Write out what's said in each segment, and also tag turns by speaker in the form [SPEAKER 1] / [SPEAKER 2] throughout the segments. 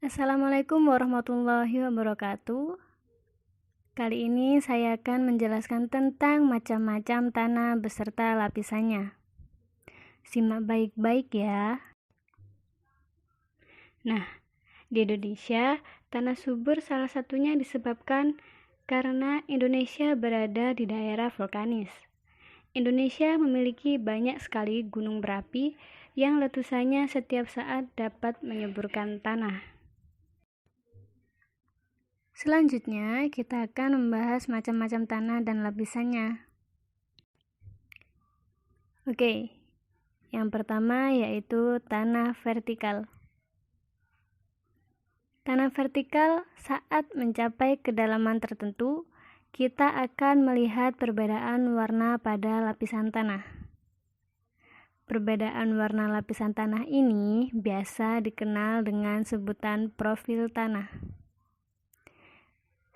[SPEAKER 1] Assalamualaikum warahmatullahi wabarakatuh. Kali ini saya akan menjelaskan tentang macam-macam tanah beserta lapisannya. Simak baik-baik ya. Nah, di Indonesia, tanah subur salah satunya disebabkan karena Indonesia berada di daerah vulkanis. Indonesia memiliki banyak sekali gunung berapi yang letusannya setiap saat dapat menyuburkan tanah. Selanjutnya, kita akan membahas macam-macam tanah dan lapisannya. Oke, yang pertama yaitu tanah vertikal. Tanah vertikal saat mencapai kedalaman tertentu, kita akan melihat perbedaan warna pada lapisan tanah. Perbedaan warna lapisan tanah ini biasa dikenal dengan sebutan profil tanah.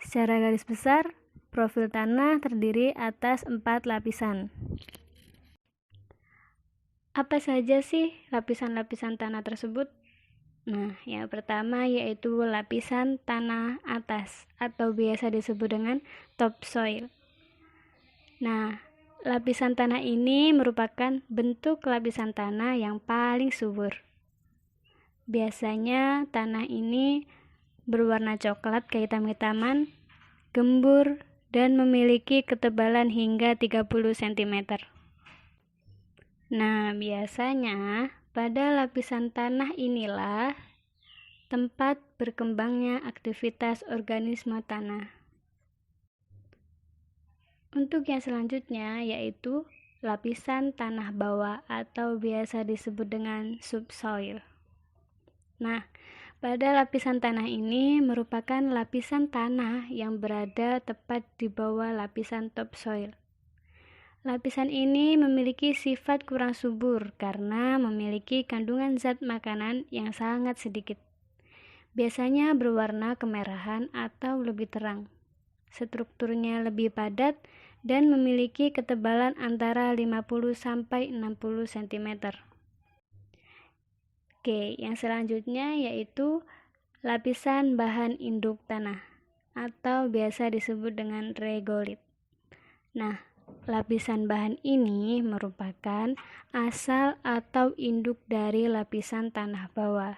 [SPEAKER 1] Secara garis besar, profil tanah terdiri atas 4 lapisan. Apa saja sih lapisan-lapisan tanah tersebut? Nah, yang pertama yaitu lapisan tanah atas atau biasa disebut dengan topsoil. Nah, lapisan tanah ini merupakan bentuk lapisan tanah yang paling subur. Biasanya tanah ini berwarna coklat kehitam-hitaman, gembur, dan memiliki ketebalan hingga 30 cm. Nah, biasanya pada lapisan tanah inilah tempat berkembangnya aktivitas organisme tanah. Untuk yang selanjutnya yaitu lapisan tanah bawah atau biasa disebut dengan subsoil. Nah, pada lapisan tanah ini merupakan lapisan tanah yang berada tepat di bawah lapisan topsoil. Lapisan ini memiliki sifat kurang subur karena memiliki kandungan zat makanan yang sangat sedikit. Biasanya berwarna kemerahan atau lebih terang. Strukturnya lebih padat dan memiliki ketebalan antara 50-60 cm. Oke, yang selanjutnya yaitu lapisan bahan induk tanah atau biasa disebut dengan regolit. Nah, lapisan bahan ini merupakan asal atau induk dari lapisan tanah bawah.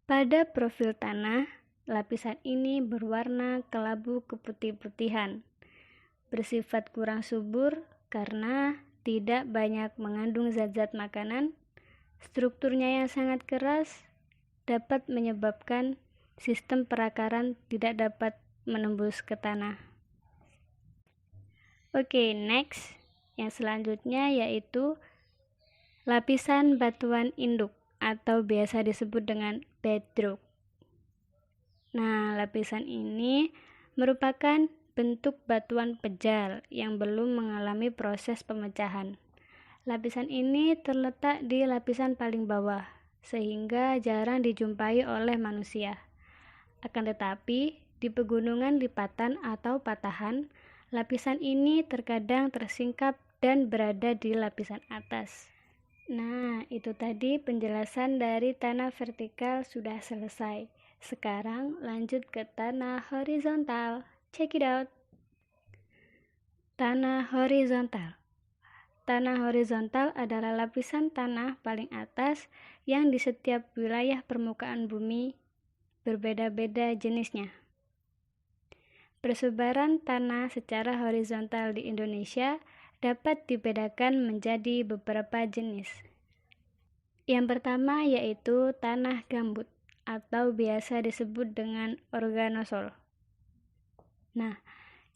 [SPEAKER 1] Pada profil tanah, lapisan ini berwarna kelabu keputih-putihan, bersifat kurang subur karena tidak banyak mengandung zat-zat makanan. Strukturnya yang sangat keras dapat menyebabkan sistem perakaran tidak dapat menembus ke tanah. Oke, next. Yang selanjutnya yaitu lapisan batuan induk atau biasa disebut dengan bedrock. Nah, lapisan ini merupakan bentuk batuan pejal yang belum mengalami proses pemecahan. Lapisan ini terletak di lapisan paling bawah, sehingga jarang dijumpai oleh manusia. Akan tetapi, di pegunungan lipatan atau patahan, lapisan ini terkadang tersingkap dan berada di lapisan atas. Nah, itu tadi penjelasan dari tanah vertikal sudah selesai. Sekarang lanjut ke tanah horizontal. Check it out. Tanah horizontal. Tanah horizontal adalah lapisan tanah paling atas yang di setiap wilayah permukaan bumi berbeda-beda jenisnya. Persebaran tanah secara horizontal di Indonesia dapat dibedakan menjadi beberapa jenis. Yang pertama yaitu tanah gambut atau biasa disebut dengan organosol. Nah,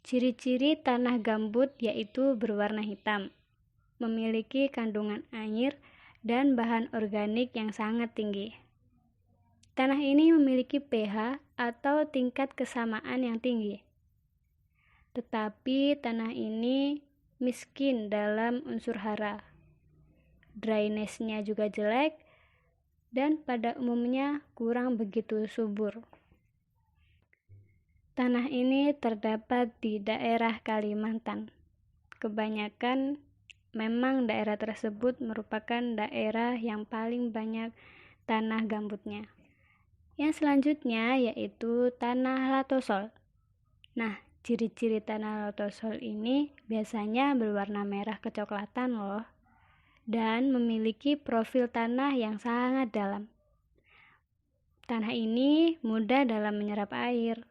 [SPEAKER 1] ciri-ciri tanah gambut yaitu berwarna hitam, memiliki kandungan air dan bahan organik yang sangat tinggi. Tanah ini memiliki pH atau tingkat kesamaan yang tinggi. Tetapi tanah ini miskin dalam unsur hara. Drainase-nya juga jelek dan pada umumnya kurang begitu subur. Tanah ini terdapat di daerah Kalimantan. Kebanyakan memang daerah tersebut merupakan daerah yang paling banyak tanah gambutnya. Yang selanjutnya yaitu tanah latosol. Nah, ciri-ciri tanah latosol ini biasanya berwarna merah kecoklatan loh, dan memiliki profil tanah yang sangat dalam. Tanah ini mudah dalam menyerap air,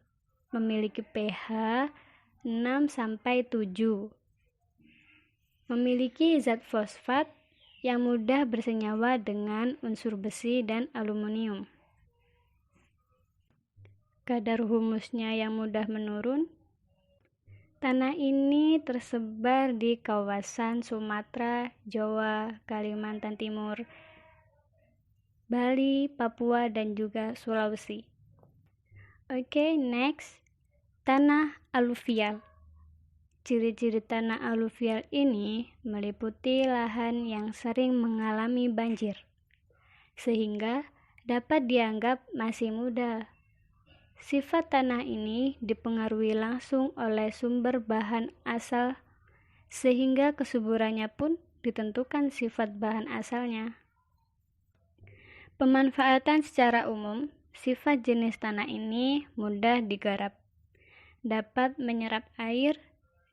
[SPEAKER 1] memiliki pH 6-7, memiliki zat fosfat yang mudah bersenyawa dengan unsur besi dan aluminium. Kadar humusnya yang mudah menurun. Tanah ini tersebar di kawasan Sumatera, Jawa, Kalimantan Timur, Bali, Papua, dan juga Sulawesi. Oke, next, tanah aluvial. Ciri-ciri tanah aluvial ini meliputi lahan yang sering mengalami banjir, sehingga dapat dianggap masih muda. Sifat tanah ini dipengaruhi langsung oleh sumber bahan asal, sehingga kesuburannya pun ditentukan sifat bahan asalnya. Pemanfaatan secara umum, sifat jenis tanah ini mudah digarap, dapat menyerap air,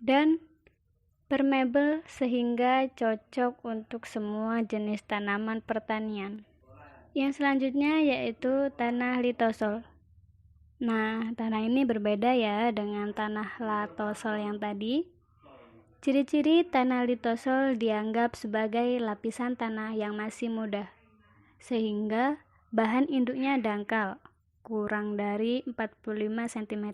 [SPEAKER 1] dan permeable sehingga cocok untuk semua jenis tanaman pertanian. Yang selanjutnya yaitu tanah litosol. Nah, tanah ini berbeda ya dengan tanah latosol yang tadi. Ciri-ciri tanah litosol dianggap sebagai lapisan tanah yang masih muda, sehingga bahan induknya dangkal, kurang dari 45 cm,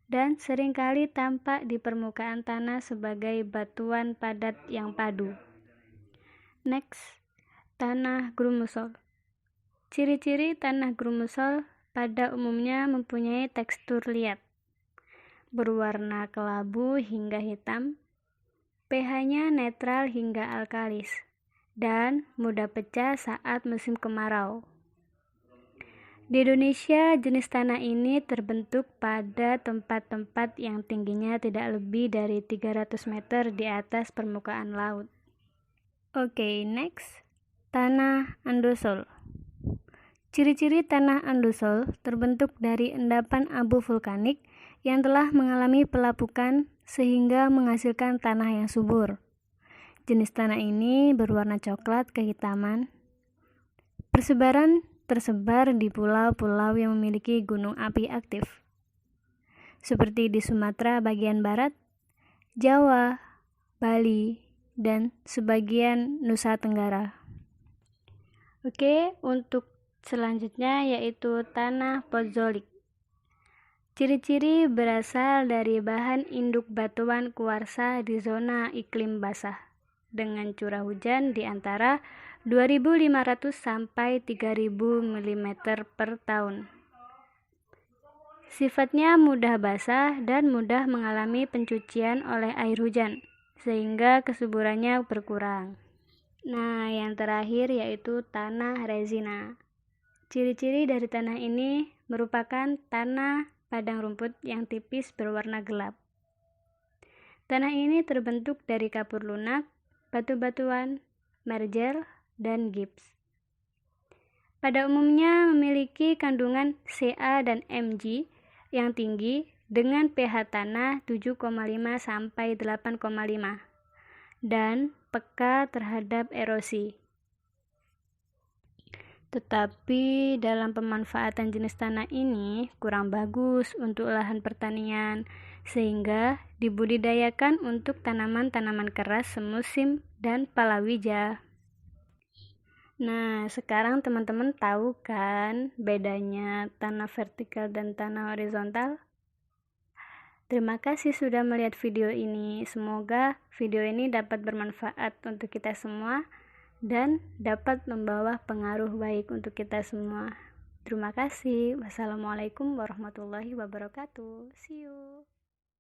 [SPEAKER 1] dan seringkali tampak di permukaan tanah sebagai batuan padat yang padu. Next, tanah grumusol. Ciri-ciri tanah grumusol pada umumnya mempunyai tekstur liat, berwarna kelabu hingga hitam, pH-nya netral hingga alkalis, dan mudah pecah saat musim kemarau. Di Indonesia, jenis tanah ini terbentuk pada tempat-tempat yang tingginya tidak lebih dari 300 meter di atas permukaan laut. Oke, next, tanah andosol. Ciri-ciri tanah andosol terbentuk dari endapan abu vulkanik yang telah mengalami pelapukan sehingga menghasilkan tanah yang subur. Jenis tanah ini berwarna coklat kehitaman. Persebaran tersebar di pulau-pulau yang memiliki gunung api aktif, seperti di Sumatera bagian barat, Jawa, Bali, dan sebagian Nusa Tenggara. Oke, untuk selanjutnya yaitu tanah pozolik. Ciri-ciri berasal dari bahan induk batuan kuarsa di zona iklim basah, dengan curah hujan di antara 2.500 sampai 3.000 mm per tahun. Sifatnya mudah basah dan mudah mengalami pencucian oleh air hujan, sehingga kesuburannya berkurang. Nah, yang terakhir yaitu tanah resina. Ciri-ciri dari tanah ini merupakan tanah padang rumput yang tipis berwarna gelap. Tanah ini terbentuk dari kapur lunak, batu-batuan, merger, dan gips. Pada umumnya memiliki kandungan Ca dan Mg yang tinggi dengan pH tanah 7,5 sampai 8,5 dan peka terhadap erosi. Tetapi dalam pemanfaatan jenis tanah ini kurang bagus untuk lahan pertanian, sehingga dibudidayakan untuk tanaman-tanaman keras semusim dan palawija. Nah, sekarang teman-teman tahu kan bedanya tanah vertikal dan tanah horizontal? Terima kasih sudah melihat video ini. Semoga video ini dapat bermanfaat untuk kita semua dan dapat membawa pengaruh baik untuk kita semua. Terima kasih. Wassalamualaikum warahmatullahi wabarakatuh. See you.